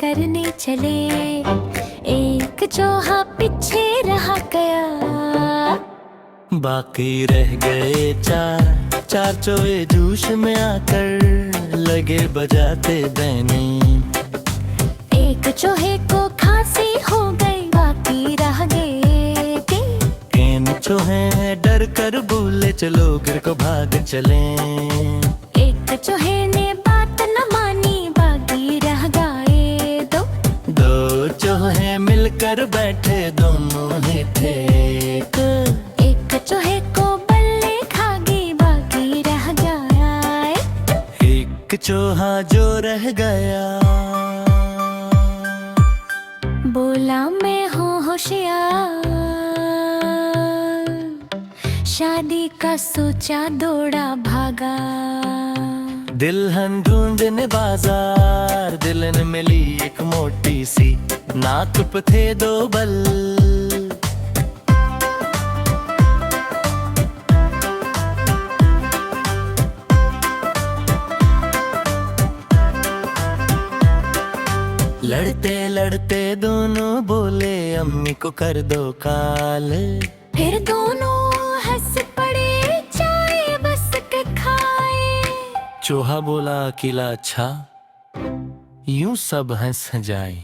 करने चले, एक चूहा पीछे रह गया। बाकी रह गए चार, चार चूहे जोश में आकर लगे बजाते बैनी। एक चूहे को खांसी हो गई, बाकी रह गए तीन। चूहे डर कर बोले चलो घर को भाग चले। एक चूहे ने बात न मानी, बाकी रह गए दो। दो चूहे मिलकर बैठे, दोनों ही थे एक चूहे को बल्ले खा गई, बाकी रह गया एक चूहा जो रह गया। बोला मैं हूँ होशियार, शादी का सोचा दौड़ा भागा। दुल्हन ढूंढने बाजार, दुल्हन मिली एक मोटी सी, नाक पे थे दो बल। लड़ते लड़ते दोनों बोले अम्मी को कर दो काल। फिर दोनों हंस पड़े, चाय बस के खाए। चूहा बोला अकेला अच्छा, यूं सब हंस जाए।